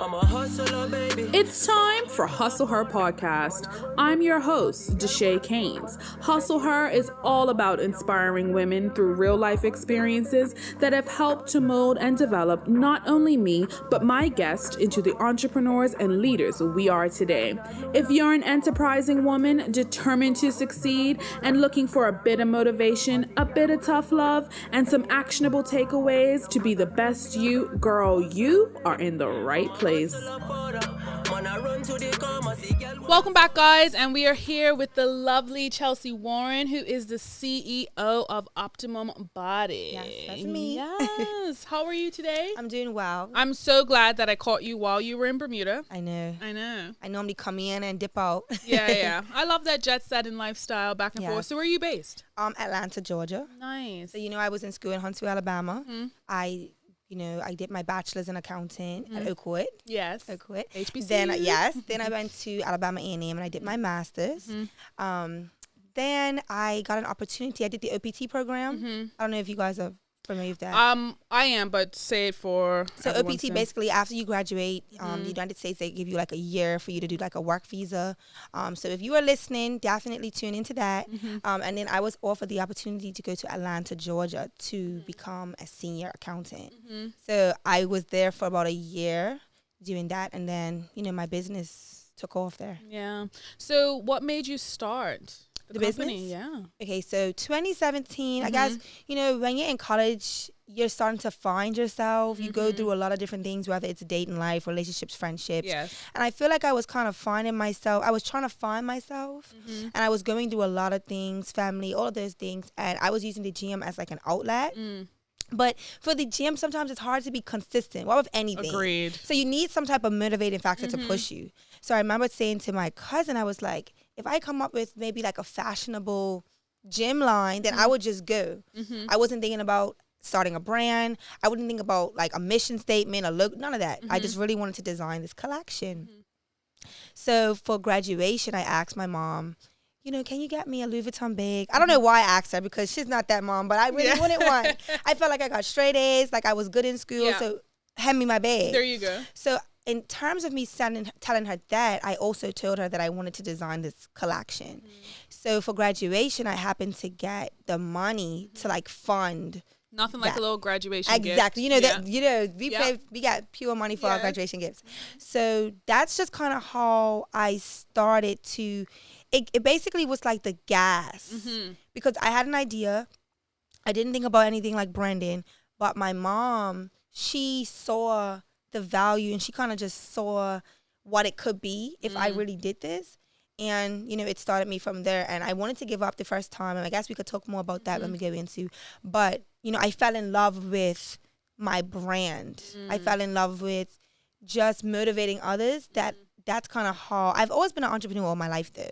I'm a hustler, baby. It's time for Hustle Her podcast. I'm your host, Deshae Keynes. Hustle Her is all about inspiring women through real life experiences that have helped to mold and develop not only me, but my guests into the entrepreneurs and leaders we are today. If you're an enterprising woman determined to succeed and looking for a bit of motivation, a bit of tough love, and some actionable takeaways to be the best you, girl, you are in the right place. Welcome back, guys, and we are here with the lovely Chelsea Warren, who is the CEO of Uptimum Body. Yes, that's me. Yes. How are you today? I'm doing well. I'm so glad that I caught you while you were in Bermuda. I know. I normally come in and dip out. Yeah. I love that jet setting lifestyle back and forth. So where are you based? Atlanta, Georgia. Nice. So, I was in school in Huntsville, Alabama. Mm-hmm. I did my bachelor's in accounting at Oakwood. Yes. Oakwood. HBCU. Then I went to Alabama A&M and I did my master's. Mm-hmm. Then I got an opportunity. I did the OPT program. Mm-hmm. I don't know if you guys are familiar with that. I am, but say it for so OPT basically after you graduate, the United States, they give you like a year for you to do like a work visa. So if you are listening, definitely tune into that. Mm-hmm. And then I was offered the opportunity to go to Atlanta, Georgia to become a senior accountant. Mm-hmm. So I was there for about a year doing that, and then my business took off there. Yeah. So what made you start the company? Business? Yeah. Okay, so 2017, I guess, when you're in college, you're starting to find yourself. You go through a lot of different things, whether it's dating life, relationships, friendships. Yes. And I feel like I was kind of finding myself. I was trying to find myself. Mm-hmm. And I was going through a lot of things, family, all of those things. And I was using the gym as like an outlet. But for the gym, sometimes it's hard to be consistent. What with anything? Agreed. So you need some type of motivating factor to push you. So I remember saying to my cousin, I was like, if I come up with maybe like a fashionable gym line, then I would just go. Mm-hmm. I wasn't thinking about starting a brand. I wouldn't think about like a mission statement, a look, none of that. I just really wanted to design this collection. So for graduation, I asked my mom, can you get me a Louis Vuitton bag? I don't know why I asked her because she's not that mom, but I really wanted one. I felt like I got straight A's, like I was good in school, so hand me my bag. There you go. So in terms of me telling her that, I also told her that I wanted to design this collection. So for graduation, I happened to get the money to like fund. Nothing like a little graduation gift. Exactly. We got pure money for our graduation gifts. So that's just kind of how I started to, it basically was like the gas. Because I had an idea. I didn't think about anything like branding, but my mom, she saw the value and she kind of just saw what it could be if I really did this. And, it started me from there. And I wanted to give up the first time. And I guess we could talk more about that when we go into. But, I fell in love with my brand. I fell in love with just motivating others. That's kind of how I've always been an entrepreneur all my life, though.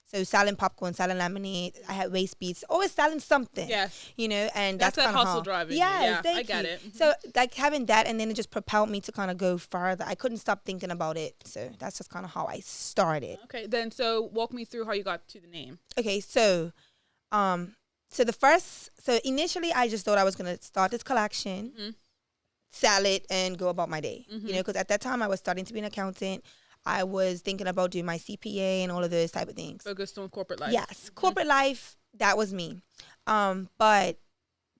So selling popcorn, selling lemonade, I had waist beads, always selling something. Yes. And that's that hustle driving. Yes, I got it. So like having that, and then it just propelled me to kind of go further. I couldn't stop thinking about it. So that's just kind of how I started. Okay, then so walk me through how you got to the name. Okay, so initially I just thought I was going to start this collection, sell it, and go about my day. Because at that time I was starting to be an accountant. I was thinking about doing my CPA and all of those type of things. Focused on corporate life. Yes. Corporate life, that was me. But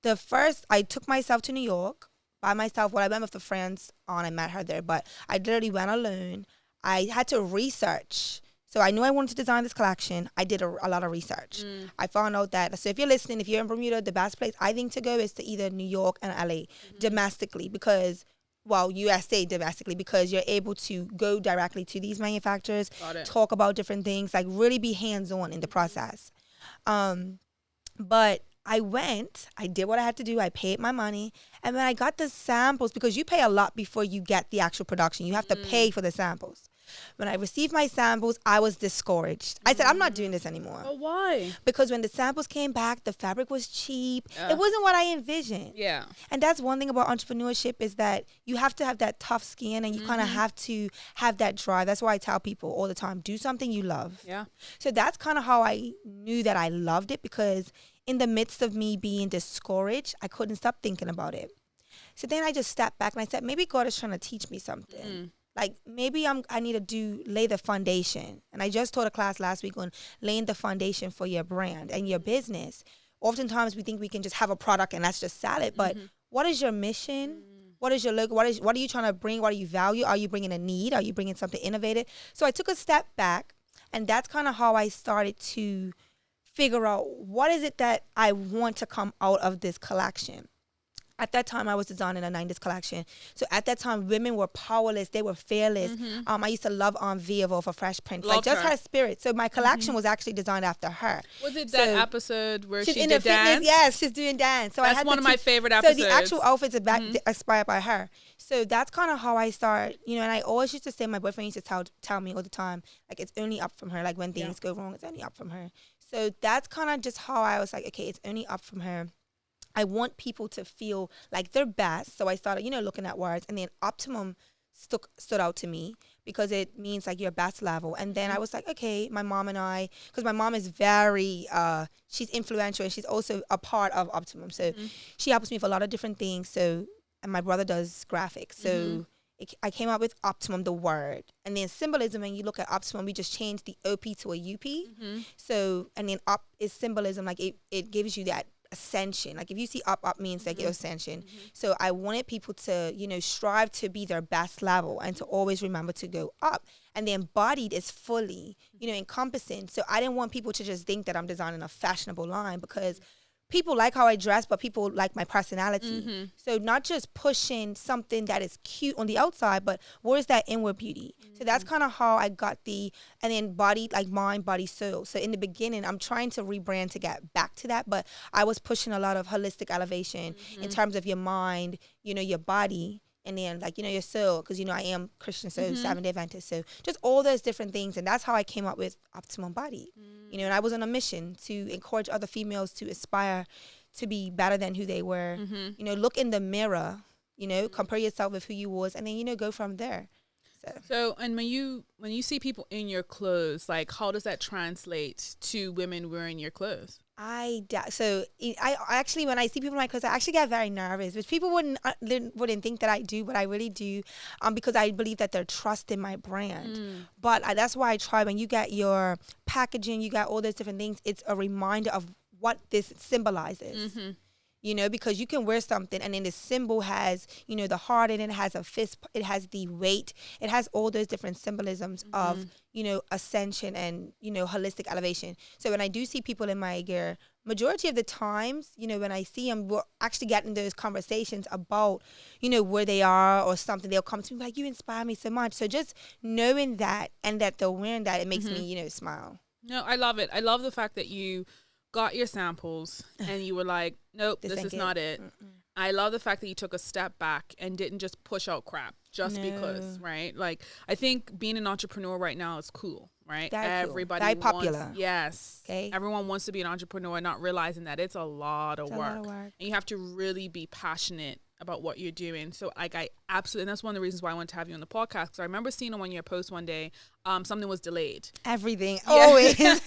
I took myself to New York by myself. Well, I went with a friend and I met her there, but I literally went alone. I had to research. So I knew I wanted to design this collection. I did a lot of research. I found out that, so if you're listening, if you're in Bermuda, the best place I think to go is to either New York and LA domestically because USA domestically, because you're able to go directly to these manufacturers, talk about different things, like really be hands-on in the process. But I did what I had to do. I paid my money. And when I got the samples, because you pay a lot before you get the actual production. You have to pay for the samples. When I received my samples, I was discouraged. I said, I'm not doing this anymore. Oh, why? Because when the samples came back, the fabric was cheap. It wasn't what I envisioned. Yeah. And that's one thing about entrepreneurship is that you have to have that tough skin and you kind of have to have that drive. That's why I tell people all the time, do something you love. Yeah. So that's kind of how I knew that I loved it, because in the midst of me being discouraged, I couldn't stop thinking about it. So then I just stepped back and I said, maybe God is trying to teach me something. like maybe I need to lay the foundation. And I just taught a class last week on laying the foundation for your brand and your business. Oftentimes we think we can just have a product and that's just salad, but what is your mission? What is your look? What are you trying to bring? What do you value? Are you bringing a need? Are you bringing something innovative? So I took a step back, and that's kind of how I started to figure out what is it that I want to come out of this collection. At that time, I was designing a 90s collection. So at that time, women were powerless. They were fearless. I used to love Aunt Viva for Fresh Prince. Loved like, just her. her spirit. So my collection was actually designed after her. Was it So that episode where she's she in did the fitness? dance? Yes, she's doing dance. So I That's had one the of my favorite episodes. So the actual outfits are inspired by her. So that's kind of how I start, and I always used to say, my boyfriend used to tell me all the time, like, it's only up from her. Like, when things go wrong, it's only up from her. So that's kind of just how I was like, okay, it's only up from her. I want people to feel like they're best. So I started, looking at words, and then optimum stood out to me because it means like your best level. And then I was like, okay, my mom and I, because my mom is very, she's influential, and she's also a part of Optimum. So she helps me with a lot of different things. So, and my brother does graphics. So I came up with Optimum, the word. And then symbolism, when you look at Optimum, we just changed the OP to a UP. So, and then up is symbolism, like it gives you that ascension. Like, if you see up means like your ascension. So I wanted people to, strive to be their best level and to always remember to go up. And then bodied is fully, encompassing. So I didn't want people to just think that I'm designing a fashionable line, because people like how I dress, but people like my personality. So not just pushing something that is cute on the outside, but where's that inward beauty? So that's kind of how I got and then body, like mind, body, soul. So in the beginning, I'm trying to rebrand to get back to that, but I was pushing a lot of holistic elevation in terms of your mind, your body, and then like, your soul, because, I am Christian, so 7-day Adventist. So just all those different things. And that's how I came up with Optimum Body. And I was on a mission to encourage other females to aspire to be better than who they were. Look in the mirror, compare yourself with who you was, and then, go from there. So, and when you see people in your clothes, like, how does that translate to women wearing your clothes? I actually, when I see people in my clothes, I actually get very nervous, which people wouldn't think that I do, but I really do, because I believe that they're trusting my brand. But that's why I try, when you get your packaging, you got all those different things, it's a reminder of what this symbolizes. Because you can wear something and then the symbol has, the heart in it, has a fist, it has the weight, it has all those different symbolisms of, ascension and, holistic elevation. So when I do see people in my gear, majority of the times, when I see them, we're actually getting those conversations about, where they are or something. They'll come to me like, you inspire me so much. So just knowing that, and that they're wearing that, it makes me, smile. No, I love it. I love the fact that you got your samples and you were like, nope, this is not it. I love the fact that you took a step back and didn't just push out crap just because, right? Like, I think being an entrepreneur right now is cool, right? Everybody very popular. Yes. Okay. Everyone wants to be an entrepreneur, not realizing that it's a lot of work. And you have to really be passionate about what you're doing. So like, I absolutely, and that's one of the reasons why I wanted to have you on the podcast, because I remember seeing on your post one day, something was delayed. Everything, always. And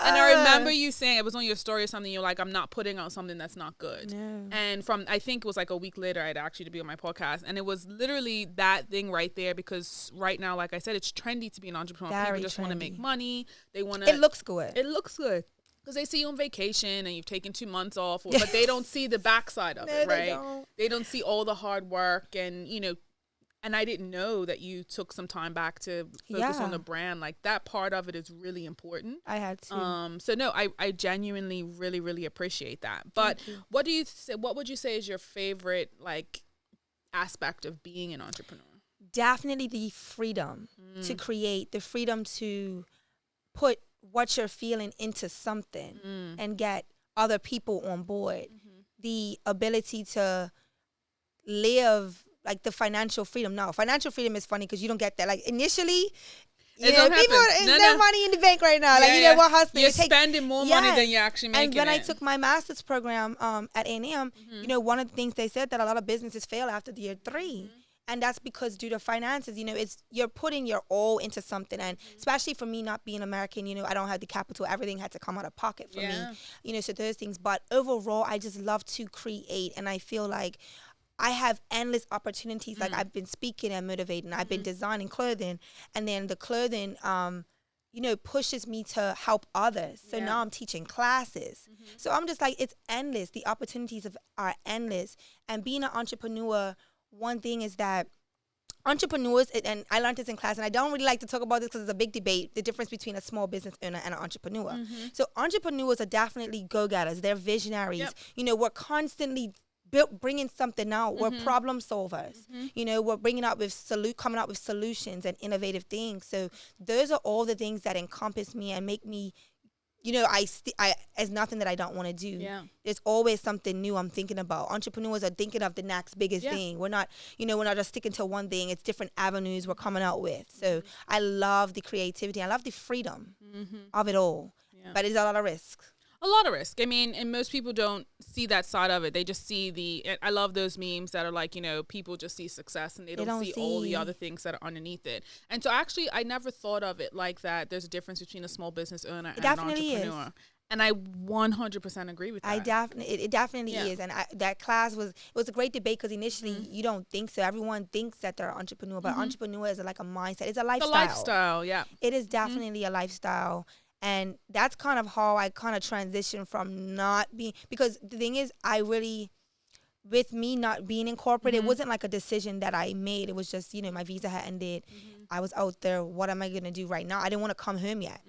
I remember you saying, it was on your story or something, you're like, I'm not putting out something that's not good. No. And I think it was like a week later, I'd actually to be on my podcast, and it was literally that thing right there, because right now, like I said, it's trendy to be an entrepreneur. People just want to make money. They want to. It looks good. It looks good. Because they see you on vacation and you've taken 2 months off, but they don't see the backside of it, right? They don't see all the hard work and, and I didn't know that you took some time back to focus on the brand. Like, that part of it is really important. I had to. So no, I genuinely really, really appreciate that. But what would you say is your favorite, like, aspect of being an entrepreneur? Definitely the freedom to create, the freedom to put what you're feeling into something and get other people on board. The ability to live, like, the financial freedom. Now, financial freedom is funny because you don't get that. Like, initially, people, there's no money in the bank right now. Like, what hustling? You're spending more money than you're actually making. And when I took my master's program at A&M, one of the things they said that a lot of businesses fail after the year 3. And that's because due to finances, you're putting your all into something. And especially for me, not being American, I don't have the capital. Everything had to come out of pocket for me, so those things. But overall, I just love to create. And I feel like I have endless opportunities. Like I've been speaking and motivating. I've been designing clothing, and then the clothing, pushes me to help others. So now I'm teaching classes. So I'm just like, it's endless. The opportunities are endless. And being an entrepreneur, one thing is that entrepreneurs, and I learned this in class, and I don't really like to talk about this because it's a big debate, the difference between a small business owner and an entrepreneur. So entrepreneurs are definitely go-getters. They're visionaries. Yep. We're constantly bringing something out. We're problem solvers. We're coming up with solutions and innovative things. So those are all the things that encompass me and make me, as nothing that I don't want to do. Yeah. There's always something new I'm thinking about. Entrepreneurs are thinking of the next biggest thing. We're not just sticking to one thing. It's different avenues we're coming out with. So I love the creativity. I love the freedom of it all. Yeah. But it's a lot of risk. A lot of risk. I mean, and most people don't see that side of it. They just see I love those memes that are like, people just see success and they don't see all the other things that are underneath it. And so actually, I never thought of it like that. There's a difference between a small business owner and an entrepreneur. Is. And I 100% agree with that. It definitely is. And that class was a great debate because initially you don't think so. Everyone thinks that they're an entrepreneur, but entrepreneur is like a mindset. It's a lifestyle. It's a lifestyle, yeah. It is definitely a lifestyle. And that's kind of how I kind of transitioned from not being, because the thing is, with me not being in corporate, it wasn't like a decision that I made. It was just, my visa had ended. I was out there. What am I going to do right now? I didn't want to come home yet.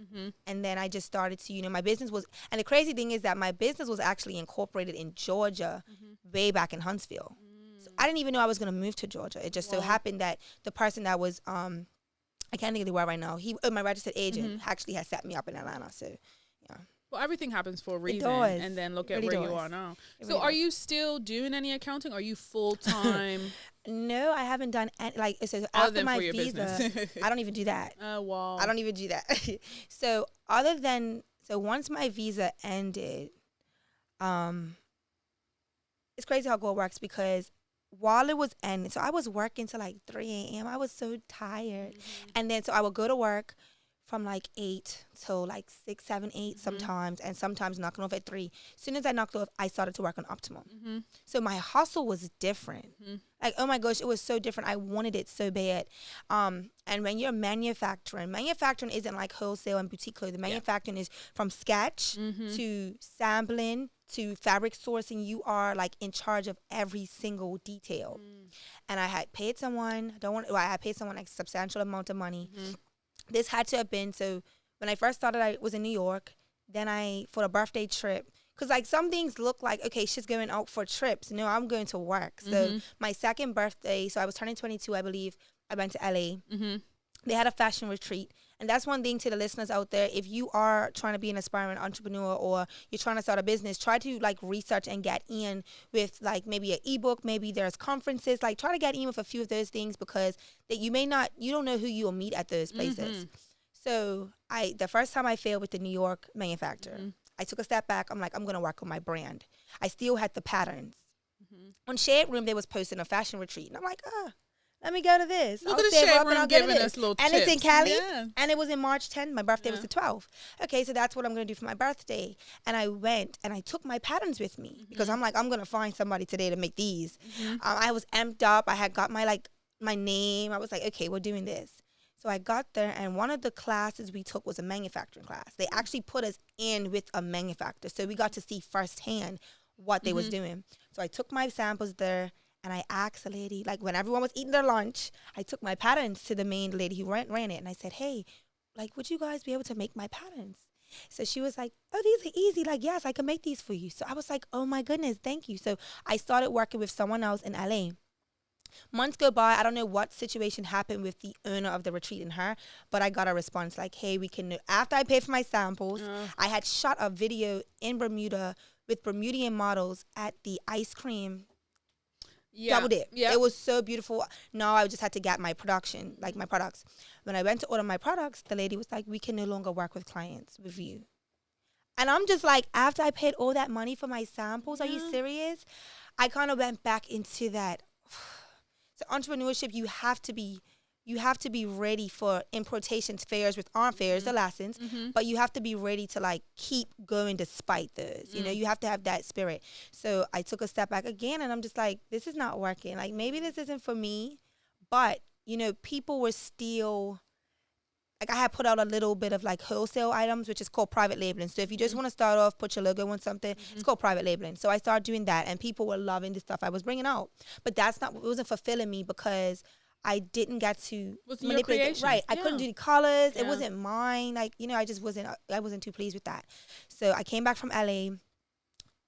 And then I just started to, my business was, and the crazy thing is that my business was actually incorporated in Georgia way back in Huntsville. So I didn't even know I was going to move to Georgia. It just so happened that the person that was, I can't think of the word right now. My registered agent actually has set me up in Atlanta. So, yeah. Well, everything happens for a reason. And then look at where you are now. So are you still doing any accounting? Are you full-time? No, I haven't done any. Like, so after my visa, I don't even do that. Oh, wow. I don't even do that. So once my visa ended, it's crazy how God works because while it was ending, so I was working till like 3 a.m. I was so tired. And then so I would go to work from like 8 till like 6, 7, 8 sometimes, and sometimes knocking off at 3. As soon as I knocked off, I started to work on Uptimum. So my hustle was different. Like, oh my gosh, it was so different. I wanted it so bad. And when you're manufacturing isn't like wholesale and boutique clothing. Manufacturing is from sketch to sampling to fabric sourcing. You are like in charge of every single detail. And I had paid someone, I had paid someone like a substantial amount of money. This had to have been, so when I first started, I was in New York. Then for a birthday trip, because like some things look like, okay, she's going out for trips. No, I'm going to work. So my second birthday, so I was turning 22, I believe, I went to LA. They had a fashion retreat. And that's one thing to the listeners out there. If you are trying to be an aspiring entrepreneur or you're trying to start a business, try to like research and get in with like maybe an ebook, maybe there's conferences, like try to get in with a few of those things because that you don't know who you will meet at those places. So the first time I failed with the New York manufacturer, I took a step back. I'm like, I'm going to work on my brand. I still had the patterns. On Shade Room, they was posting a fashion retreat. And I'm like, let me go to this. Look at the Shade Room giving us little tips. And it's in Cali. Yeah. And it was in March 10th. My birthday was the 12th. Okay, so that's what I'm going to do for my birthday. And I went and I took my patterns with me because I'm like, I'm going to find somebody today to make these. I was amped up. I had got my name. I was like, okay, we're doing this. So I got there, and one of the classes we took was a manufacturing class. They actually put us in with a manufacturer. So we got to see firsthand what they was doing. So I took my samples there, and I asked the lady, like when everyone was eating their lunch, I took my patterns to the main lady who ran it. And I said, hey, like, would you guys be able to make my patterns? So she was like, oh, these are easy. Like, yes, I can make these for you. So I was like, oh, my goodness, thank you. So I started working with someone else in LA. Months go by. I don't know what situation happened with the owner of the retreat and her, but I got a response like, hey, we can, after I paid for my samples, I had shot a video in Bermuda with Bermudian models at the ice cream double dip. It was so beautiful. No, I just had to get my production, like my products. When I went to order my products, the lady was like, we can no longer work with clients with you. And I'm just like, after I paid all that money for my samples, are you serious? I kind of went back into that. So entrepreneurship, you have to be you have to be ready for importation fairs, which aren't fairs, the lessons, but you have to be ready to like keep going despite those. You know, you have to have that spirit. So I took a step back again, and I'm just like, this is not working. Like, maybe this isn't for me, but you know, people were still, like, I had put out a little bit of like wholesale items, which is called private labeling. So if you just want to start off, put your logo on something, it's called private labeling. So I started doing that, and people were loving the stuff I was bringing out. But it wasn't fulfilling me because I didn't get to manipulate it. Right. I couldn't do the colors. It wasn't mine. Like, you know, I wasn't too pleased with that. So I came back from LA,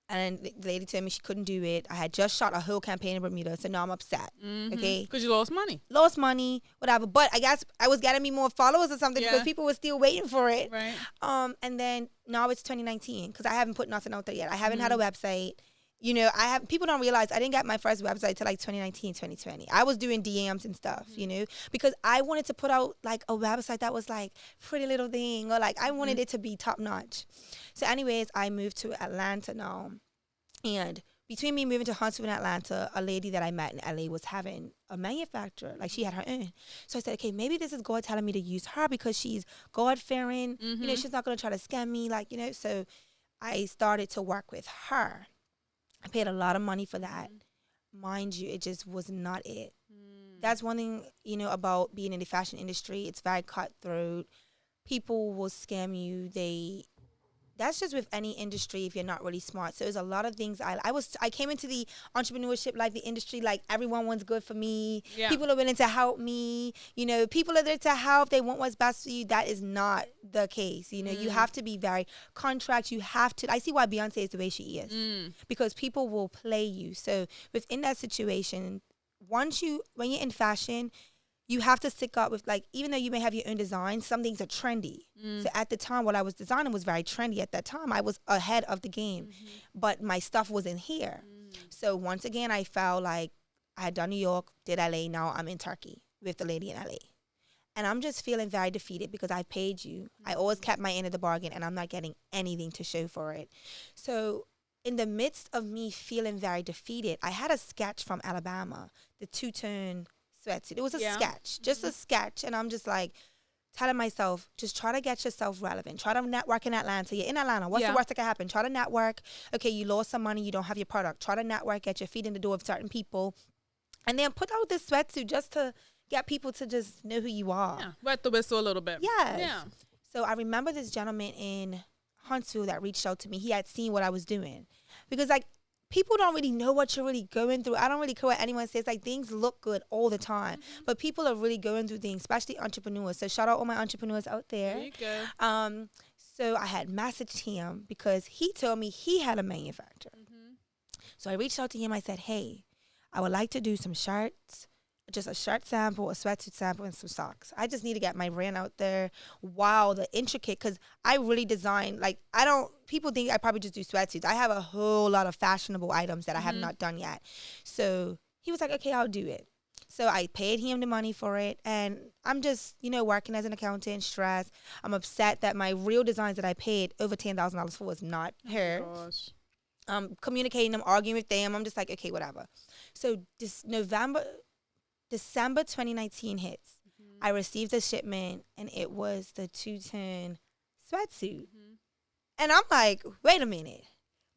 and the lady told me she couldn't do it. I had just shot a whole campaign in Bermuda, so now I'm upset. Okay. Because you lost money. Lost money, whatever. But I guess I was getting me more followers or something because people were still waiting for it. Right. And then now it's 2019 because I haven't put nothing out there yet. I haven't had a website. You know, people don't realize I didn't get my first website till like 2019, 2020. I was doing DMs and stuff, you know, because I wanted to put out like a website that was like Pretty Little Thing, or like I wanted it to be top notch. So anyways, I moved to Atlanta now. And between me moving to Huntsville and Atlanta, a lady that I met in LA was having a manufacturer. Like, she had her own. So I said, okay, maybe this is God telling me to use her because she's God-fearing. You know, she's not going to try to scam me, like, you know. So I started to work with her. I paid a lot of money for that. Mind you, it just was not it. That's one thing, you know, about being in the fashion industry. It's very cutthroat. People will scam you. That's just with any industry if you're not really smart. So there's a lot of things. I came into the entrepreneurship, like the industry, like everyone wants good for me. Yeah. People are willing to help me. You know, people are there to help. They want what's best for you. That is not the case. You know, you have to be very contract. You have to. I see why Beyonce is the way she is because people will play you. So within that situation, when you're in fashion, you have to stick up with, like, even though you may have your own design, some things are trendy. So at the time, what I was designing was very trendy. At that time, I was ahead of the game, but my stuff wasn't here. So once again, I felt like I had done New York, did LA, now I'm in Turkey with the lady in LA. And I'm just feeling very defeated because I paid you. I always kept my end of the bargain, and I'm not getting anything to show for it. So in the midst of me feeling very defeated, I had a sketch from Alabama, the two-tone sweatsuit. It was a sketch, just a sketch. And I'm just like telling myself, just try to get yourself relevant. Try to network in Atlanta. You're in Atlanta. What's the worst that can happen? Try to network. Okay, you lost some money. You don't have your product. Try to network, get your feet in the door of certain people. And then put out this sweatsuit just to get people to just know who you are. Yeah, wet the whistle a little bit. Yes. Yeah. So I remember this gentleman in Huntsville that reached out to me. He had seen what I was doing. Because, like, people don't really know what you're really going through. I don't really care what anyone says. Like, things look good all the time. But people are really going through things, especially entrepreneurs. So shout out all my entrepreneurs out there. There you go. So I had messaged him because he told me he had a manufacturer. So I reached out to him. I said, hey, I would like to do some shirts, just a shirt sample, a sweatsuit sample, and some socks. I just need to get my brand out there. Wow, the intricate, because I really design, like, people think I probably just do sweatsuits. I have a whole lot of fashionable items that I have not done yet. So he was like, okay, I'll do it. So I paid him the money for it, and I'm just, you know, working as an accountant, stressed. I'm upset that my real designs that I paid over $10,000 for was not her. Oh my gosh. Communicating them, arguing with them. I'm just like, okay, whatever. So December 2019 hits. I received a shipment, and it was the two-tone sweatsuit. And I'm like, wait a minute.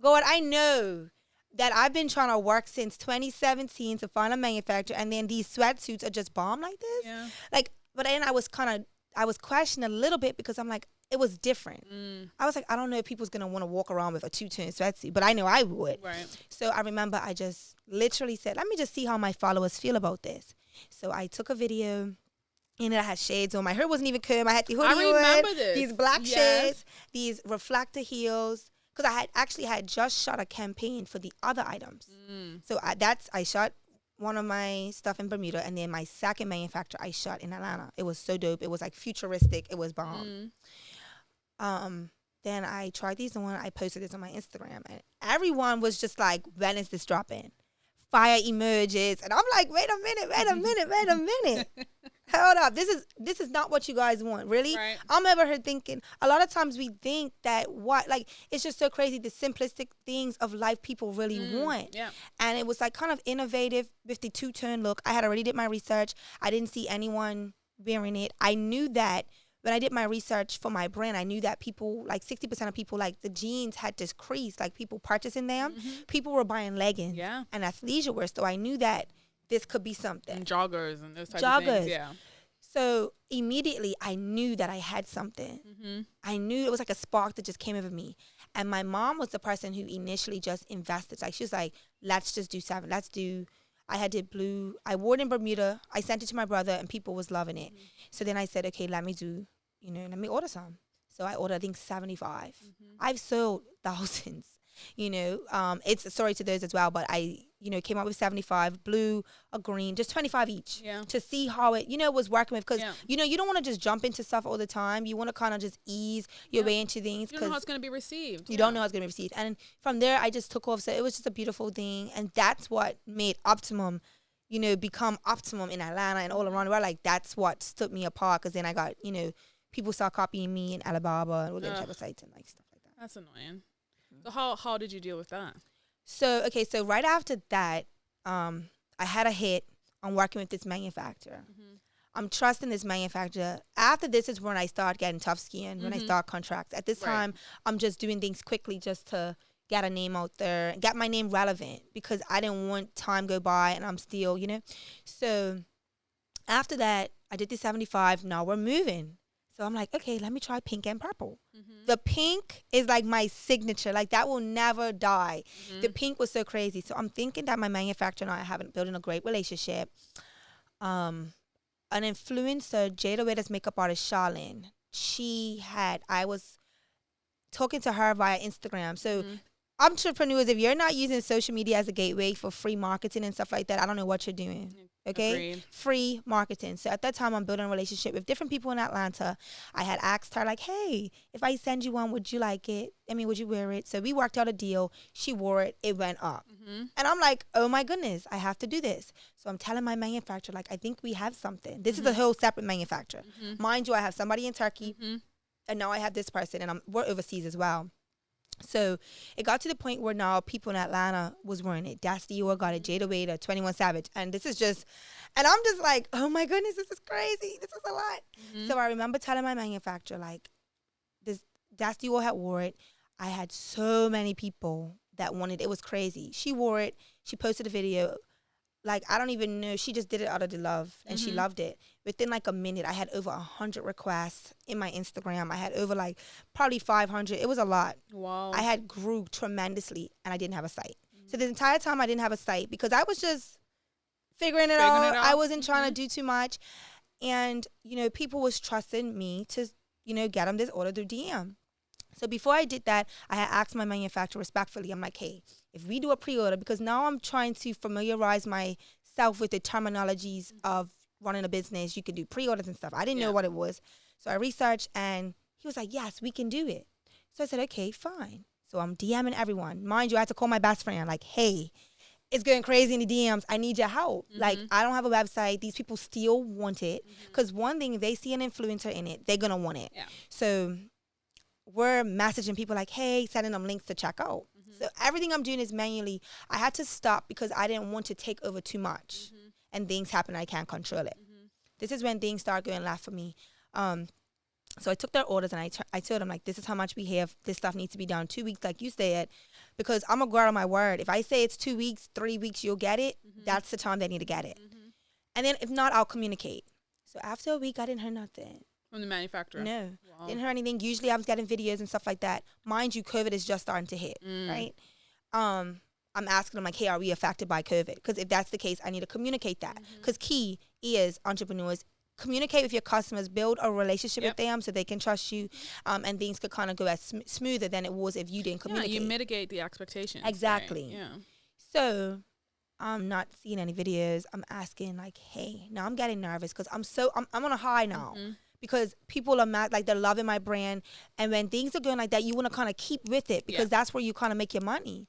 God, I know that I've been trying to work since 2017 to find a manufacturer, and then these sweatsuits are just bomb like this? Yeah. Like, but then I was questioning a little bit because I'm like, it was different. I was like, I don't know if people's going to want to walk around with a two-tone sweatsuit, but I know I would. Right. So I remember I just literally said, let me just see how my followers feel about this. So I took a video, and I had shades on. My hair wasn't even combed. I had the hoodie on. I remember this. These black shades, these reflector heels, because I had just shot a campaign for the other items. So I shot one of my stuff in Bermuda, and then my second manufacturer I shot in Atlanta. It was so dope. It was like futuristic. It was bomb. Then I tried these on. I posted this on my Instagram, and everyone was just like, when is this dropping? Fire emojis. And I'm like, wait a minute. hold up, this is not what you guys want, really. Right. I'm over here thinking, a lot of times we think that it's just so crazy, the simplistic things of life people really want. Yeah. And it was like kind of innovative with the two-tone look. I had already did my research. I didn't see anyone wearing it. I knew that when I did my research for my brand, I knew that people, like 60% of people, like the jeans had decreased, like people purchasing them. People were buying leggings and athleisure wear. So I knew that this could be something. And joggers and those types of things. Yeah. So immediately I knew that I had something. I knew it was like a spark that just came over me. And my mom was the person who initially just invested. Like she was like, let's just do 7. I had did blue. I wore it in Bermuda. I sent it to my brother and people was loving it. So then I said, okay, let me order some. So I ordered, I think 75. I've sold thousands. It's a story to those as well, but I, came up with 75, blue, a green, just 25 each to see how it, was working with. Because, you don't want to just jump into stuff all the time. You want to kind of just ease your way into things. You don't know how it's going to be received. You don't know how it's going to be received. And from there, I just took off. So it was just a beautiful thing. And that's what made Uptimum, become Uptimum in Atlanta and all around the world. Like, that's what stood me apart. Because then I got, people start copying me in Alibaba and all them type of sites and like stuff like that. That's annoying. So how did you deal with that? So right after that, I had a hit on working with this manufacturer. I'm trusting this manufacturer. After this is when I start getting tough skin, when I start contracts. At this time, I'm just doing things quickly just to get a name out there, get my name relevant because I didn't want time go by and I'm still, So after that, I did the 75. Now we're moving. So I'm like, okay, let me try pink and purple. The pink is like my signature. Like that will never die. The pink was so crazy. So I'm thinking that my manufacturer and I have building a great relationship. An influencer, Jada Waiter's makeup artist, Charlene, I was talking to her via Instagram. So entrepreneurs, if you're not using social media as a gateway for free marketing and stuff like that, I don't know what you're doing. Okay? Agreed. Free marketing. So at that time, I'm building a relationship with different people in Atlanta. I had asked her, like, hey, if I send you one, would you like it? Would you wear it? So we worked out a deal. She wore it. It went up. And I'm like, oh, my goodness, I have to do this. So I'm telling my manufacturer, like, I think we have something. This is a whole separate manufacturer. Mind you, I have somebody in Turkey, and now I have this person, and we're overseas as well. So it got to the point where now people in Atlanta was wearing it. Das Dior got it, Jada Waiter, 21 Savage. And this is just, and I'm just like, oh my goodness, this is crazy. This is a lot. So I remember telling my manufacturer, like, this Das Dior had wore it. I had so many people that wanted it. It was crazy. She wore it. She posted a video. Like, I don't even know. She just did it out of the love, and she loved it. Within, like, a minute, I had over 100 requests in my Instagram. I had over, like, probably 500. It was a lot. Wow. I had grew tremendously, and I didn't have a site. So the entire time, I didn't have a site because I was just figuring it out. I wasn't trying to do too much. And, people was trusting me to, get them this order through DM. So before I did that, I had asked my manufacturer respectfully. I'm like, hey, if we do a pre-order, because now I'm trying to familiarize myself with the terminologies of running a business. You can do pre-orders and stuff. I didn't know what it was. So I researched, and he was like, yes, we can do it. So I said, okay, fine. So I'm DMing everyone. Mind you, I had to call my best friend, like, hey, it's going crazy in the DMs. I need your help. Like, I don't have a website. These people still want it. Because one thing, if they see an influencer in it, they're going to want it. Yeah. So we're messaging people like, hey, sending them links to check out. So everything I'm doing is manually. I had to stop because I didn't want to take over too much. And things happen, I can't control it. This is when things start going left for me. So I took their orders, and I told them, like, this is how much we have. This stuff needs to be done 2 weeks, like you said, because I'm a girl on my word. If I say it's 2 weeks, 3 weeks, you'll get it, that's the time they need to get it. And then if not, I'll communicate. So after a week, I didn't hear nothing. From the manufacturer? No. Wow. Didn't hear anything. Usually I was getting videos and stuff like that. Mind you, COVID is just starting to hit, right? I'm asking them, like, hey, are we affected by COVID? Because if that's the case, I need to communicate that. Because key is, entrepreneurs, communicate with your customers, build a relationship with them so they can trust you, and things could kind of go as smoother than it was if you didn't communicate. Yeah, you mitigate the expectations. Exactly. Right? Yeah. So I'm not seeing any videos. I'm asking, like, hey, now I'm getting nervous because I'm on a high now. Because people are mad, like, they're loving my brand. And when things are going like that, you want to kind of keep with it because that's where you kind of make your money.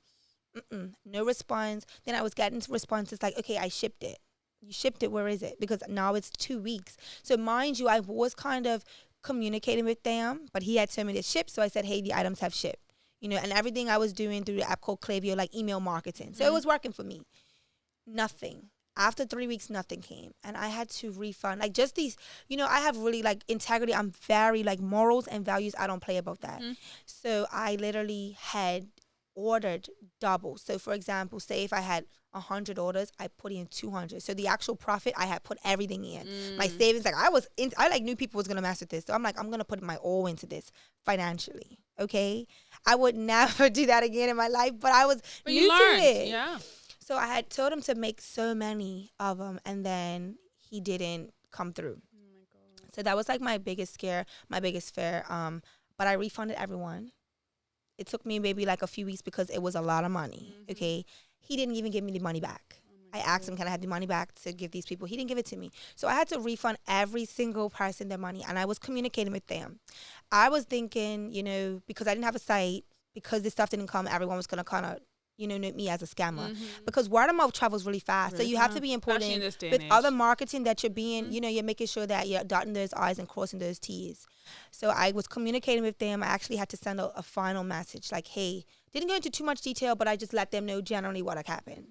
No response. Then I was getting responses like, okay, I shipped it. You shipped it. Where is it? Because now it's 2 weeks. So mind you, I was kind of communicating with them, but he had told me to ship. So I said, hey, the items have shipped. And everything I was doing through the app called Klaviyo, like email marketing. So it was working for me. Nothing. After 3 weeks, nothing came. And I had to refund. Like just these, I have really like integrity. I'm very like morals and values. I don't play about that. So I literally had ordered double. So for example, say if I had 100 orders, I put in 200. So the actual profit, I had put everything in. My savings, like I knew people was going to mess with this. So I'm like, I'm going to put my all into this financially. Okay. I would never do that again in my life, but I was new to it. Yeah. So I had told him to make so many of them, and then he didn't come through. Oh my God. So that was like my biggest scare, my biggest fear. But I refunded everyone. It took me maybe like a few weeks because it was a lot of money. Okay. He didn't even give me the money back. I asked him, can I have the money back to give these people? He didn't give it to me. So I had to refund every single person their money, and I was communicating with them. I was thinking, because I didn't have a site, because this stuff didn't come, everyone was going to kind of, note me as a scammer. Because word of mouth travels really fast. So you have to be important with other marketing that you're being, you're making sure that you're dotting those I's and crossing those T's. So I was communicating with them. I actually had to send a final message like, hey, didn't go into too much detail, but I just let them know generally what had happened.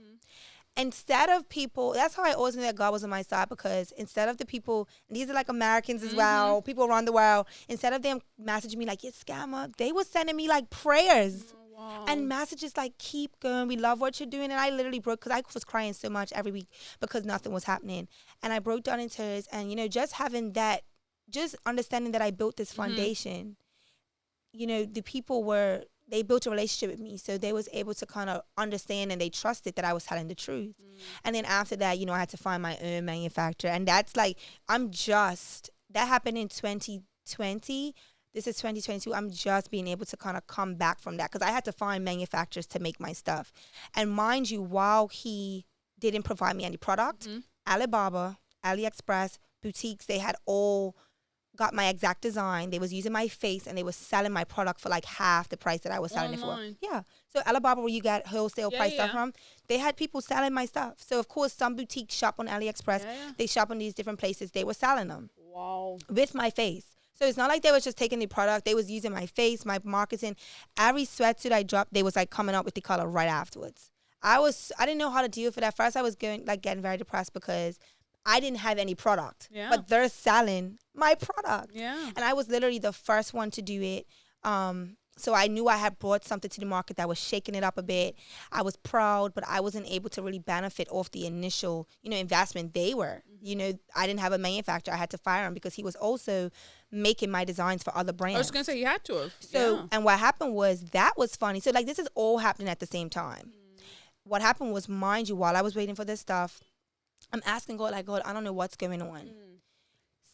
Instead of people, that's how I always knew that God was on my side, because instead of the people, and these are like Americans as well, people around the world, instead of them messaging me like, you're scammer, they were sending me like prayers. Wow. And messages like, keep going, we love what you're doing. And I literally broke, because I was crying so much every week because nothing was happening. And I broke down in tears. And, just having that, just understanding that I built this foundation, the people they built a relationship with me. So they was able to kind of understand, and they trusted that I was telling the truth. And then after that, I had to find my own manufacturer. And that's like, that happened in 2020. This is 2022. I'm just being able to kind of come back from that, because I had to find manufacturers to make my stuff. And mind you, while he didn't provide me any product, Alibaba, AliExpress, boutiques, they had all got my exact design. They was using my face, and they was selling my product for like half the price that I was selling it for. Yeah. So Alibaba, where you get wholesale price stuff from, they had people selling my stuff. So of course, some boutiques shop on AliExpress. They shop on these different places. They were selling them. Wow. With my face. So it's not like they was just taking the product. They was using my face, my marketing. Every sweatsuit I dropped, they was like coming up with the color right afterwards. I didn't know how to deal with it. At first I was getting very depressed because I didn't have any product. Yeah. But they're selling my product. Yeah. And I was literally the first one to do it. So I knew I had brought something to the market that was shaking it up a bit. I was proud, but I wasn't able to really benefit off the initial, investment they were. I didn't have a manufacturer. I had to fire him because he was also making my designs for other brands. I was going to say, you had to have. So, and what happened was, that was funny. So like, this is all happening at the same time. What happened was, mind you, while I was waiting for this stuff, I'm asking God, like, God, I don't know what's going on.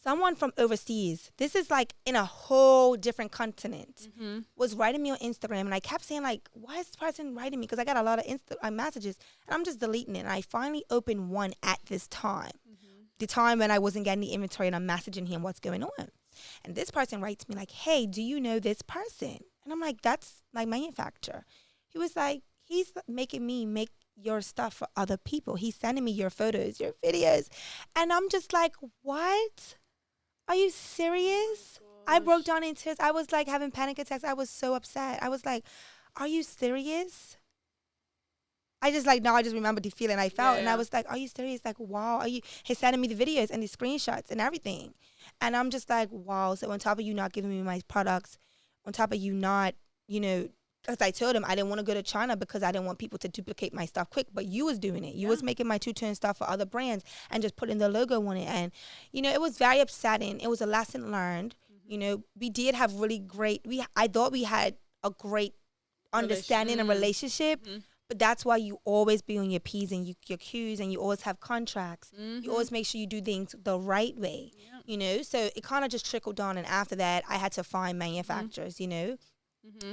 Someone from overseas, this is like in a whole different continent, was writing me on Instagram. And I kept saying, like, why is this person writing me? Because I got a lot of messages, and I'm just deleting it. And I finally opened one at this time, the time when I wasn't getting the inventory, and I'm messaging him what's going on. And this person writes me like, hey, do you know this person? And I'm like, that's my manufacturer. He was like, he's making me make your stuff for other people. He's sending me your photos, your videos. And I'm just like, what? Are you serious? I broke down in tears. I was like having panic attacks. I was so upset. I was like, are you serious? I just remember the feeling I felt. And I was like, are you serious? Like, wow. He's sending me the videos and the screenshots and everything. And I'm just like, wow. So on top of you not giving me my products, on top of you not, because I told him I didn't want to go to China because I didn't want people to duplicate my stuff quick. But you was doing it. You was making my two-tone stuff for other brands and just putting the logo on it. And, it was very upsetting. It was a lesson learned. We did have really great, I thought we had a great understanding and relationship. But that's why you always be on your P's and your Q's, and you always have contracts. You always make sure you do things the right way, So it kind of just trickled down. And after that, I had to find manufacturers,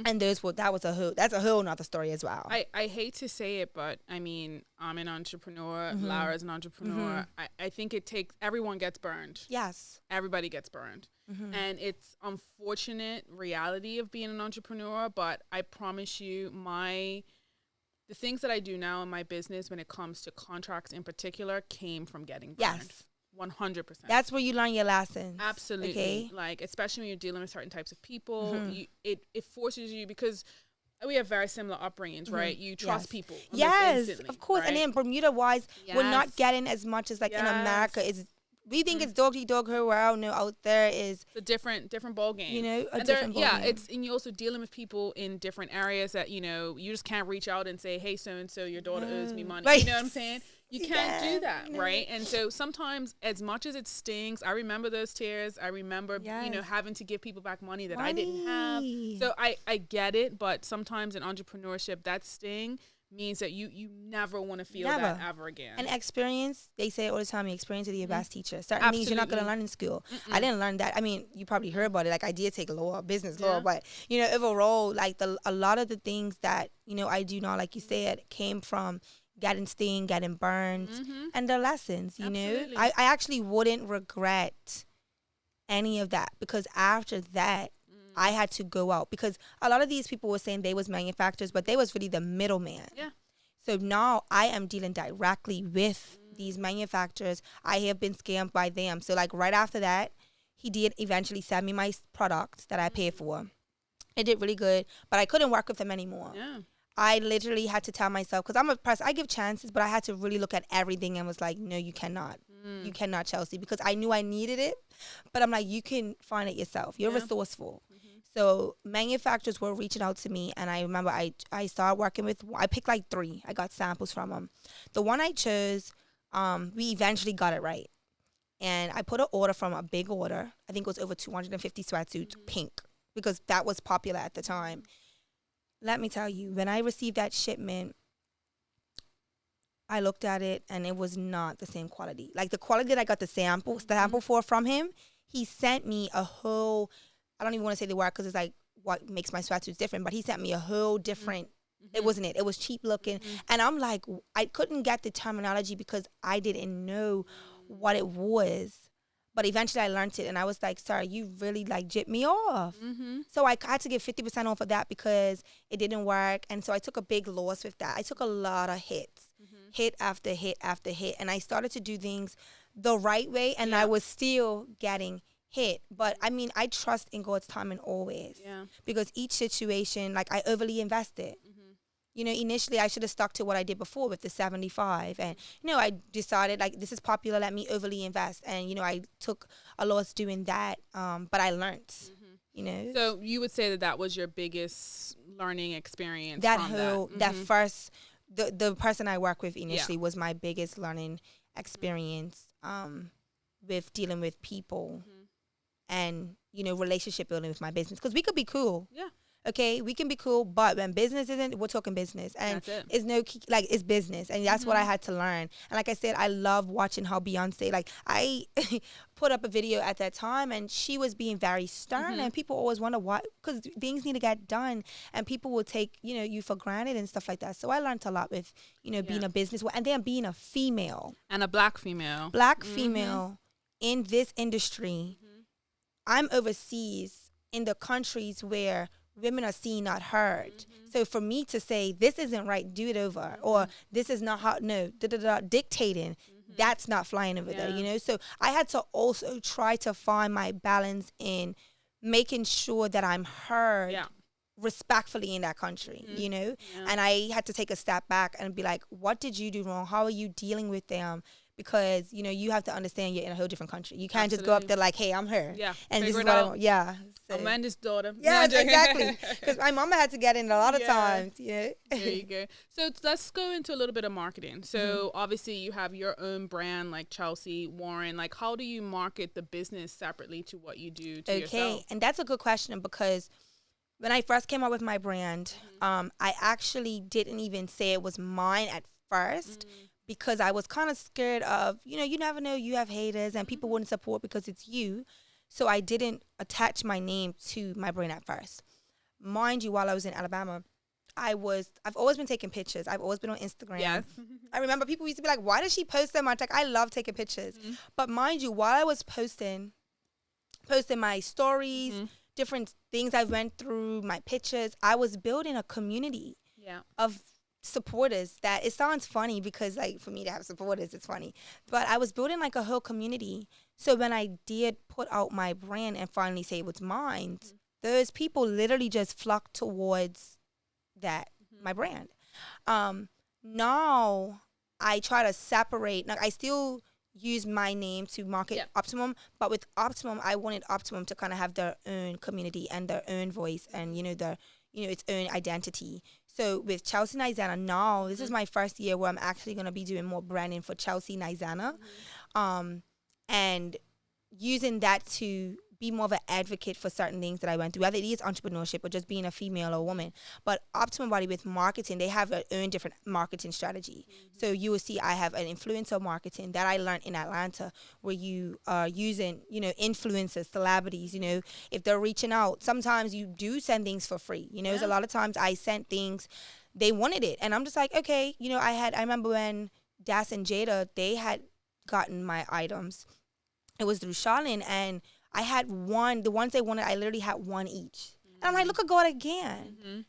And that's a whole nother story as well. I hate to say it, but I mean, I'm an entrepreneur. Lara's an entrepreneur. I think everyone gets burned. Yes. Everybody gets burned. And it's unfortunate reality of being an entrepreneur, but I promise you, the things that I do now in my business when it comes to contracts in particular came from getting burned. Yes. 100%. That's where you learn your lessons. Absolutely. Okay? Like, especially when you're dealing with certain types of people, it forces you, because we have very similar upbringings, right? You trust people. Yes, instantly, of course. right? And then Bermuda-wise, we're not getting as much as like in America. We think it's dog eat dog world. No, out there is it's a different ball game. You know, a different ball game. And you're also dealing with people in different areas that, you know, you just can't reach out and say, hey, so and so, your daughter owes me money. Right. You know what I'm saying? You can't do that, right? And so sometimes, as much as it stings, I remember those tears. I remember, you know, having to give people back money that I didn't have. So I get it, but sometimes in entrepreneurship, that sting means that you never want to feel that ever again. And experience, they say all the time, experience is your best teacher. Certain things you're not going to learn in school. I didn't learn that. I mean, you probably heard about it. Like, I did take business law, but, you know, overall, like, a lot of the things that, you know, I do now, like you said, came from getting sting, getting burned, and the lessons, you know. I actually wouldn't regret any of that, because after that, I had to go out, because a lot of these people were saying they was manufacturers, but they was really the middleman. Yeah. So now I am dealing directly with these manufacturers. I have been scammed by them. So like right after that, he did eventually send me my products that I paid for. It did really good, but I couldn't work with them anymore. Yeah. I literally had to tell myself, because I'm a person, I give chances, but I had to really look at everything and was like, no, you cannot. You cannot, Chelsea, because I knew I needed it, but I'm like, you can find it yourself. You're resourceful. So manufacturers were reaching out to me, and I remember I started working with, I picked like 3. I got samples from them. The one I chose, we eventually got it right. And I put an order from a big order. I think it was over 250 sweatsuits, pink, because that was popular at the time. Let me tell you, when I received that shipment, I looked at it and it was not the same quality. Like the quality that I got the sample for from him, he sent me a whole, I don't even want to say the word because it's like what makes my sweatsuits different, but he sent me a whole different, it wasn't it. It was cheap looking. And I'm like, I couldn't get the terminology because I didn't know what it was. But eventually I learned it, and I was like, sorry, you really like gypped me off. So I had to give 50% off of that because it didn't work. And so I took a big loss with that. I took a lot of hits, hit after hit after hit. And I started to do things the right way, and I was still getting hit. But I mean, I trust in God's timing always. Because each situation, like I overly invested. You know, initially I should have stuck to what I did before with the 75. And, you know, I decided like this is popular, let me overly invest. And, you know, I took a loss doing that, but I learned, you know. So you would say that that was your biggest learning experience? That whole, that first, the person I worked with initially was my biggest learning experience with dealing with people and, you know, relationship building with my business. Because we could be cool. Yeah. Okay, we can be cool, but when business isn't, we're talking business. And it's no, like, it's business. And that's what I had to learn. And like I said, I love watching how Beyonce, like, I put up a video at that time, and she was being very stern. And people always wonder why, because things need to get done. And people will take, you know, you for granted and stuff like that. So I learned a lot with, you know, being a business, and then being a female. And a black female. Black female in this industry. I'm overseas in the countries where women are seen, not heard. So for me to say, this isn't right, do it over, or this is not how, no, dictating, that's not flying over there, you know? So I had to also try to find my balance in making sure that I'm heard respectfully in that country, you know? And I had to take a step back and be like, what did you do wrong? How are you dealing with them? Because, you know, you have to understand you're in a whole different country. You can't just go up there like, hey, I'm her. Yeah. And this is what I want. Yeah. So. Amanda's daughter. Yeah, exactly. Because my mama had to get in a lot of times, you know. There you go. So let's go into a little bit of marketing. So obviously you have your own brand like Chelsea Warren. Like, how do you market the business separately to what you do to yourself? Okay. And that's a good question, because when I first came out with my brand, I actually didn't even say it was mine at first. Because I was kind of scared of, you know, you never know, you have haters and people wouldn't support because it's you. So I didn't attach my name to my brand at first. Mind you, while I was in Alabama, I've always been taking pictures. I've always been on Instagram. Yes. I remember people used to be like, why does she post so much? Like, I love taking pictures. But mind you, while I was posting my stories, different things I went through, my pictures, I was building a community of supporters that it sounds funny because like for me to have supporters, it's funny. But I was building like a whole community. So when I did put out my brand and finally say it was mine, those people literally just flocked towards that, my brand. Now I try to separate. Like I still use my name to market Uptimum, but with Uptimum, I wanted Uptimum to kind of have their own community and their own voice and its own identity. So with Chelsea Nizana now, this is my first year where I'm actually going to be doing more branding for Chelsea Nizana, and using that to be more of an advocate for certain things that I went through, whether it is entrepreneurship or just being a female or woman. But Optimum Body with marketing, they have their own different marketing strategy. So you will see I have an influencer marketing that I learned in Atlanta, where you are using, influencers, celebrities, if they're reaching out. Sometimes you do send things for free. There's a lot of times I sent things, they wanted it. And I'm just like, okay, I remember when Das and Jada, they had gotten my items. It was through Charlene, and I had one. The ones they wanted, I literally had one each. And I'm like, look, I got it again,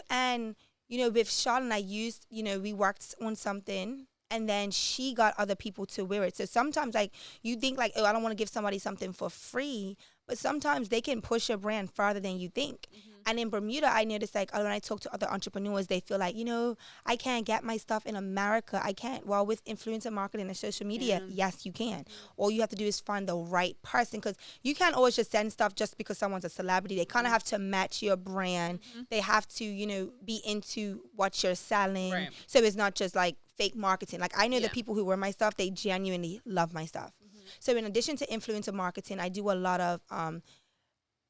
And, with Charlene, I used, we worked on something, and then she got other people to wear it. So sometimes, like, you think, like, oh, I don't want to give somebody something for free. But sometimes they can push your brand farther than you think. And in Bermuda, I noticed, like, when I talk to other entrepreneurs, they feel like, I can't get my stuff in America. I can't. Well, with influencer marketing and social media, yes, you can. All you have to do is find the right person, because you can't always just send stuff just because someone's a celebrity. They kind of have to match your brand. They have to, be into what you're selling. Right. So it's not just, like, fake marketing. Like, I know the people who wear my stuff, they genuinely love my stuff. So in addition to influencer marketing, I do a lot of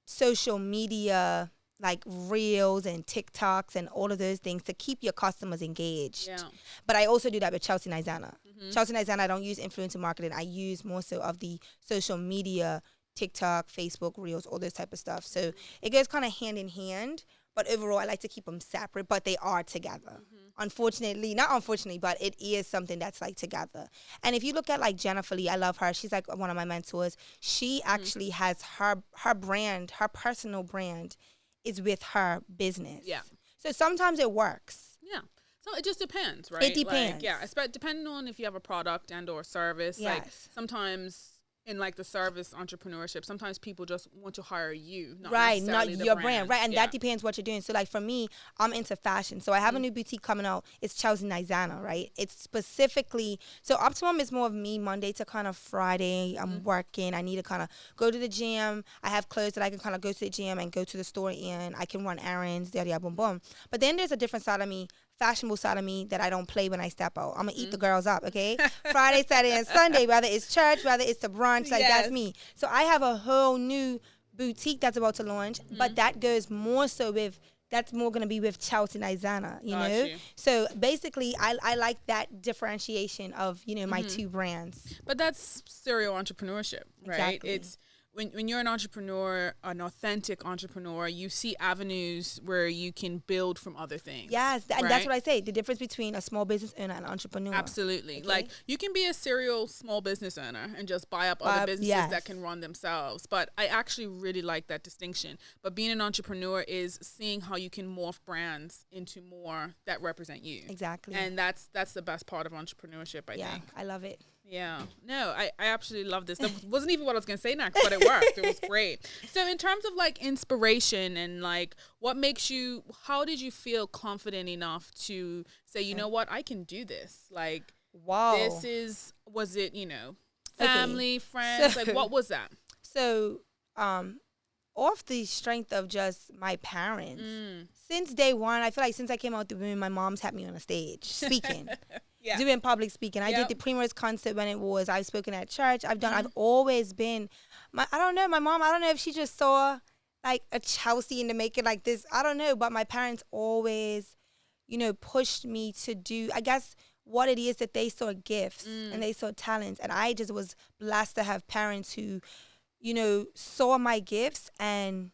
social media, like reels and TikToks and all of those things to keep your customers engaged. Yeah. But I also do that with Chelsea Nizana. Chelsea Nizana, I don't use influencer marketing. I use more so of the social media, TikTok, Facebook, reels, all this type of stuff. So it goes kind of hand in hand. But overall, I like to keep them separate, but they are together. Unfortunately, not unfortunately, but it is something that's like together. And if you look at like Jennifer Lee, I love her. She's like one of my mentors. She actually has her brand, her personal brand is with her business. Yeah. So sometimes it works. Yeah. So it just depends, right? It depends. Like, depending on if you have a product and or service. Yes. Like sometimes in like the service entrepreneurship, sometimes people just want to hire you, not your brand. Right. And that depends what you're doing. So like for me, I'm into fashion. So I have a new boutique coming out. It's Chelsea Nizana, right? It's specifically, so Optimum is more of me Monday to kind of Friday. I'm working. I need to kind of go to the gym. I have clothes that I can kind of go to the gym and go to the store and I can run errands, boom, boom. But then there's a different side of me, fashionable side of me, that I don't play when I step out. I'm going to eat the girls up, okay? Friday, Saturday, and Sunday, whether it's church, whether it's the brunch, like that's me. So I have a whole new boutique that's about to launch, but that goes more so with, that's more going to be with Chelsea Nizana, you know? So basically, I like that differentiation of, my two brands. But that's serial entrepreneurship, right? Exactly. It's when you're an entrepreneur, an authentic entrepreneur, you see avenues where you can build from other things. Yes, and that's what I say. The difference between a small business owner and an entrepreneur. Absolutely. Okay? Like you can be a serial small business owner and just buy up other businesses that can run themselves. But I actually really like that distinction. But being an entrepreneur is seeing how you can morph brands into more that represent you. Exactly. And that's the best part of entrepreneurship, I think. Yeah, I love it. Yeah. No, I absolutely love this. That wasn't even what I was going to say next, but it worked. It was great. So in terms of like inspiration and like what makes you, how did you feel confident enough to say, you know what, I can do this? Like, wow. Was it, family, friends? Like what was that? So, off the strength of just my parents, since day one, I feel like since I came out the womb, my mom's had me on a stage speaking. Doing public speaking. I did the Primrose concert when it was. I've spoken at church. I've always been, my mom, I don't know if she just saw like a Chelsea in the making like this. I don't know, but my parents always, pushed me to do, I guess, what it is that they saw gifts and they saw talents. And I just was blessed to have parents who, saw my gifts and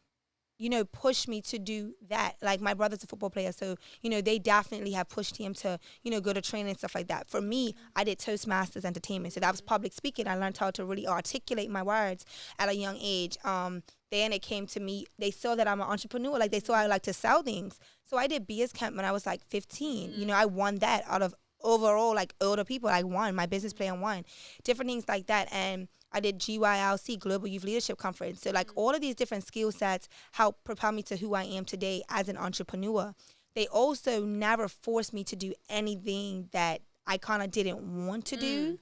pushed me to do that. Like, my brother's a football player, so, they definitely have pushed him to, go to training and stuff like that. For me, I did Toastmasters entertainment, so that was public speaking. I learned how to really articulate my words at a young age. Then it came to me, they saw that I'm an entrepreneur, like, they saw I like to sell things. So I did Beers Camp when I was like 15. I won that out of overall, like, older people. I won. My business plan won. Different things like that. And I did GYLC, Global Youth Leadership Conference. So, like, all of these different skill sets help propel me to who I am today as an entrepreneur. They also never forced me to do anything that I kind of didn't want to do.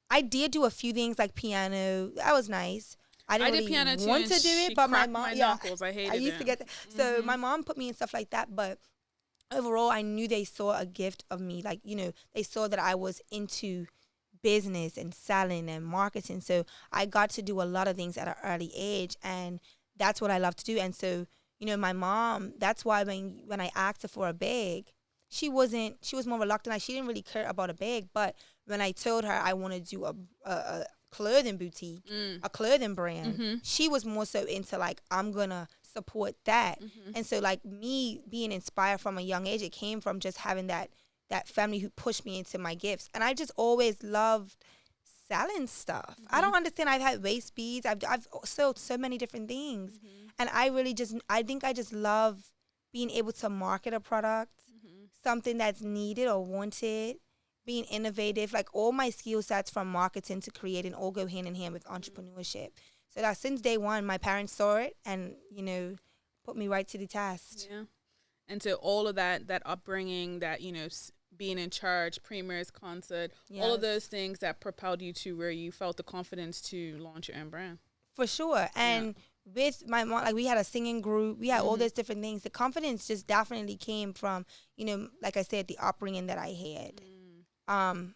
I did do a few things like piano. That was nice. I didn't really piano too, want to do it, but my mom, knuckles. I hated it. I used to get that. So my mom put me in stuff like that, but overall, I knew they saw a gift of me. Like, they saw that I was into business and selling and marketing. So I got to do a lot of things at an early age, and that's what I love to do. And so, my mom, that's why when I asked her for a bag, she was more reluctant. Like, she didn't really care about a bag. But when I told her I want to do a clothing boutique, a clothing brand, she was more so into, like, I'm gonna support that. And so, like, me being inspired from a young age, it came from just having that family who pushed me into my gifts. And I just always loved selling stuff. I don't understand. I've had waist beads. I've sold so many different things. And I think I just love being able to market a product, something that's needed or wanted, being innovative. Like, all my skill sets from marketing to creating all go hand in hand with entrepreneurship. So that since day one, my parents saw it and, put me right to the test. Yeah. And so all of that upbringing, that, being in charge, premiers, concert, all of those things that propelled you to where you felt the confidence to launch your own brand. For sure. And with my mom, like, we had a singing group, we had all those different things. The confidence just definitely came from, like I said, the upbringing that I had.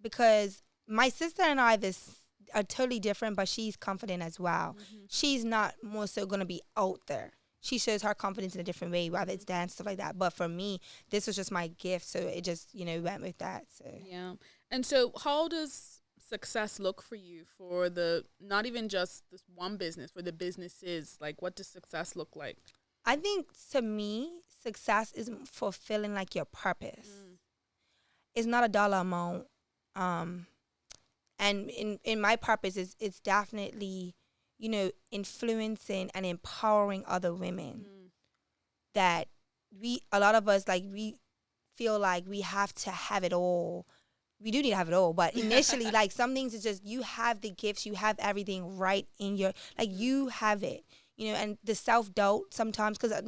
Because my sister and I are totally different, but she's confident as well. She's not more so going to be out there. She shows her confidence in a different way, whether it's dance, stuff like that. But for me, this was just my gift, so it just, went with that. So yeah. And so how does success look for you for not even just this one business, for the businesses? Like, what does success look like? I think, to me, success is fulfilling, like, your purpose. It's not a dollar amount. And in my purpose, it's definitely, influencing and empowering other women. That a lot of us, like, we feel like we have to have it all. We do need to have it all, but initially, like, some things is just, you have the gifts, you have everything right in your, like, you have it, and the self-doubt sometimes, because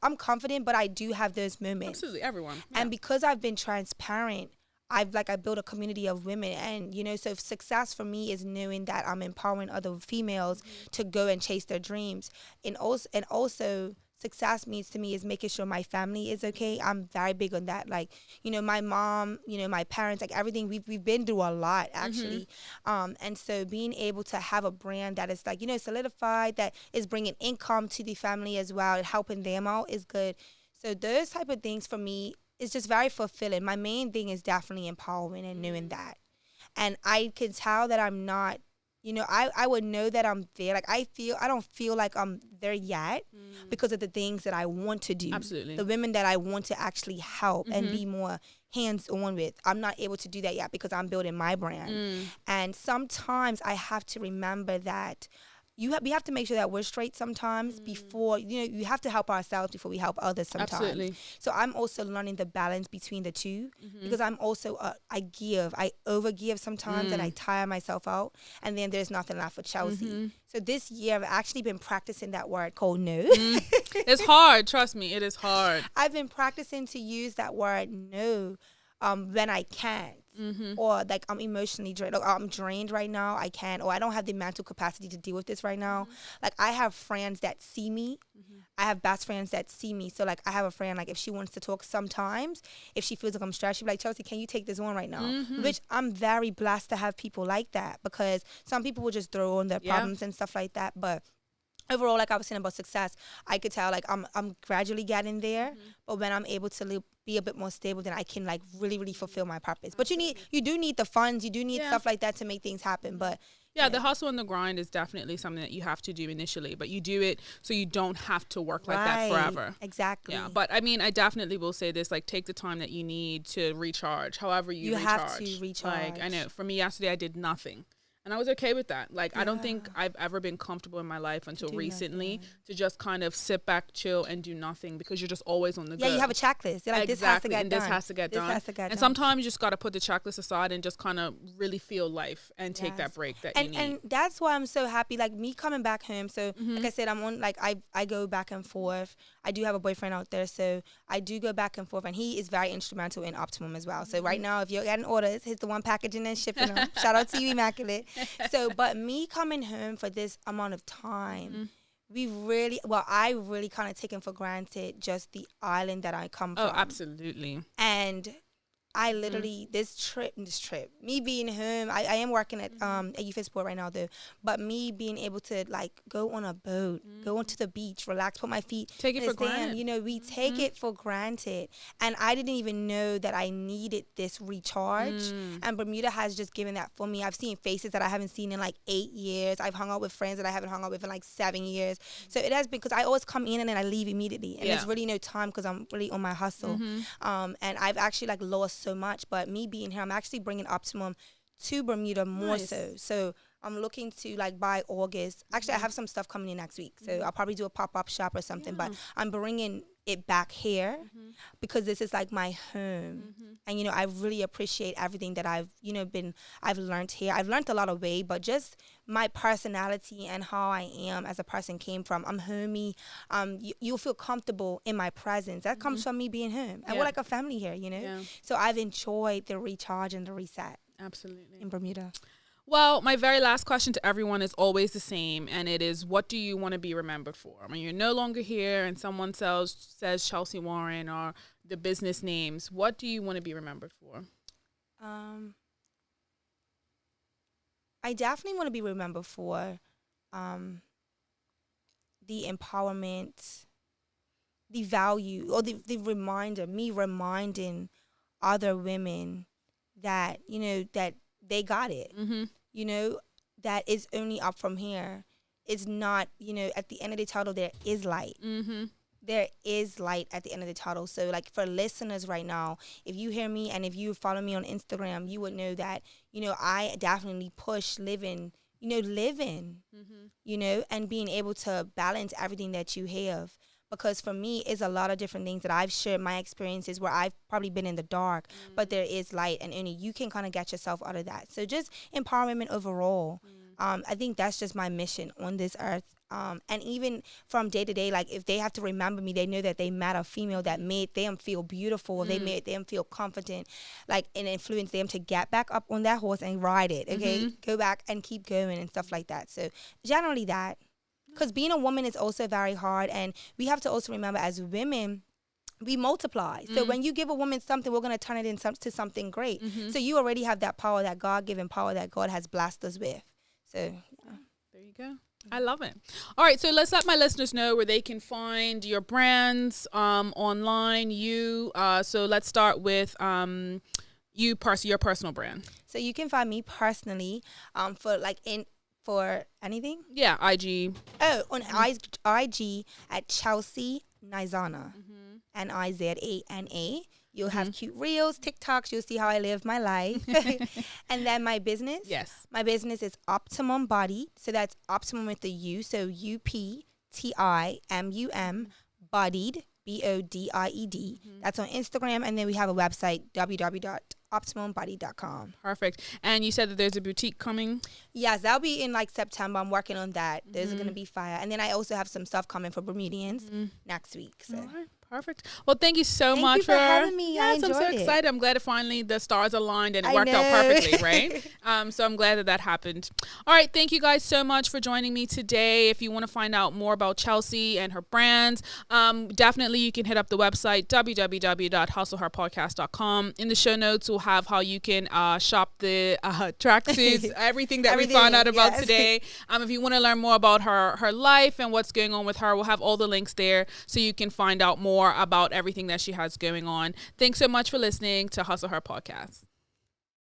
I'm confident, but I do have those moments. Absolutely, everyone. Yeah. And because I've been transparent, I built a community of women, and, so success for me is knowing that I'm empowering other females to go and chase their dreams. And also success means to me is making sure my family is okay. I'm very big on that. Like, my mom, my parents, like, everything, we've been through a lot, actually. And so being able to have a brand that is, like, solidified, that is bringing income to the family as well and helping them out is good. So those type of things for me, it's just very fulfilling. My main thing is definitely empowering and knowing that. And I can tell that I'm not, I would know that I'm there. Like, I don't feel like I'm there yet because of the things that I want to do. Absolutely. The women that I want to actually help and be more hands-on with. I'm not able to do that yet because I'm building my brand. And sometimes I have to remember that we have to make sure that we're straight sometimes before, you have to help ourselves before we help others sometimes. Absolutely. So I'm also learning the balance between the two because I'm also, I overgive sometimes and I tire myself out, and then there's nothing left for Chelsea. So this year I've actually been practicing that word called no. It's hard. Trust me, it is hard. I've been practicing to use that word no when I can't. Or, like, I'm emotionally drained, or I'm drained right now, I can't, or I don't have the mental capacity to deal with this right now. Like, I have friends that see me. I have best friends that see me. So, like, I have a friend, like, if she wants to talk sometimes, if she feels like I'm stressed, she'll be like, Chelsea, can you take this on right now? Which I'm very blessed to have people like that, because some people will just throw on their problems and stuff like that. But overall, like I was saying about success, I could tell, like, I'm gradually getting there. But when I'm able to be a bit more stable, then I can, like, really, really fulfill my purpose. But you do need the funds, you do need stuff like that to make things happen. But Yeah, the hustle and the grind is definitely something that you have to do initially, but you do it so you don't have to work like that forever. Exactly. Yeah, but I mean, I definitely will say this, like, take the time that you need to recharge, however you recharge. Have to recharge. Like, I know, for me yesterday, I did nothing. And I was okay with that. Like, I don't think I've ever been comfortable in my life until recently to just kind of sit back, chill, and do nothing because you're just always on the go. Yeah, you have a checklist. You're like, this has to get done. This has to get done. And sometimes you just got to put the checklist aside and just kind of really feel life and take that break that you need. And that's why I'm so happy. Like, me coming back home. So, like I said, I'm on, like, I go back and forth. I do have a boyfriend out there. So, I do go back and forth. And he is very instrumental in Uptimum as well. So, right now, if you're getting orders, he's the one packaging and shipping them. Shout out to you, Immaculate. So, but me coming home for this amount of time, I really kind of taken for granted just the island that I come from. Oh, absolutely. And I literally, this trip, me being home, I am working at Youth Sport right now though, but me being able to like go on a boat, go onto the beach, relax, put my feet. Take it for granted. You know, we take it for granted. And I didn't even know that I needed this recharge. And Bermuda has just given that for me. I've seen faces that I haven't seen in like 8 years. I've hung out with friends that I haven't hung out with in like 7 years. So it has been, because I always come in and then I leave immediately. And there's really no time because I'm really on my hustle. And I've actually like lost so much, but me being here, I'm actually bringing Uptimum to Bermuda more so I'm looking to like by August, actually I have some stuff coming in next week, so I'll probably do a pop-up shop or something, but I'm bringing it back here because this is like my home. And you know, I really appreciate everything that I've learned here. I've learned a lot of way, but just my personality and how I am as a person came from, I'm homey. You'll feel comfortable in my presence. That comes from me being home. And we're like a family here, you know? So I've enjoyed the recharge and the reset. Absolutely. In Bermuda. Well, my very last question to everyone is always the same, and it is, what do you want to be remembered for? I mean, you're no longer here and someone says Chelsea Warren or the business names. What do you want to be remembered for? I definitely want to be remembered for the empowerment, the value, or the reminder, me reminding other women that, you know, that they got it, you know, that it's only up from here. It's not, you know, at the end of the tunnel, there is light. There is light at the end of the tunnel. So, like, for listeners right now, if you hear me and if you follow me on Instagram, you would know that, you know, I definitely push living, you know, and being able to balance everything that you have. Because for me, it's a lot of different things that I've shared my experiences where I've probably been in the dark, but there is light, and only you can kind of get yourself out of that. So just empowerment overall. I think that's just my mission on this earth. And even from day to day, like if they have to remember me, they know that they met a female that made them feel beautiful. They made them feel confident, like, and influenced them to get back up on that horse and ride it. Okay, go back and keep going and stuff like that. So generally that. Because being a woman is also very hard, and we have to also remember as women, we multiply. So when you give a woman something, we're going to turn it into something great. So you already have that power, that God-given power that God has blessed us with. So yeah. There you go. I love it. All right, so let's let my listeners know where they can find your brands online. So let's start with your personal brand. So you can find me personally for anything? Yeah, IG. Oh, on IG at Chelsea Nizana. Nizana. You'll have cute reels, TikToks. You'll see how I live my life. And then my business. Yes. My business is Uptimum Bodied. So that's Optimum with the U. So UPTIMUM Bodied. BODIED. That's on Instagram. And then we have a website, www.optimumbody.com. Perfect. And you said that there's a boutique coming? Yes, that'll be in like September. I'm working on that. There's going to be fire. And then I also have some stuff coming for Bermudians next week. So. All right. Perfect. Well, thank you so much for having me. Yes, I'm so excited. I'm glad that finally the stars aligned and it worked out perfectly, right? So I'm glad that happened. All right. Thank you guys so much for joining me today. If you want to find out more about Chelsea and her brands, definitely you can hit up the website, www.hustleherpodcast.com. In the show notes, we'll have how you can shop the tracksuits, everything that we found out about today. If you want to learn more about her life and what's going on with her, we'll have all the links there so you can find out more about everything that she has going on. Thanks so much for listening to Hustle Her Podcast.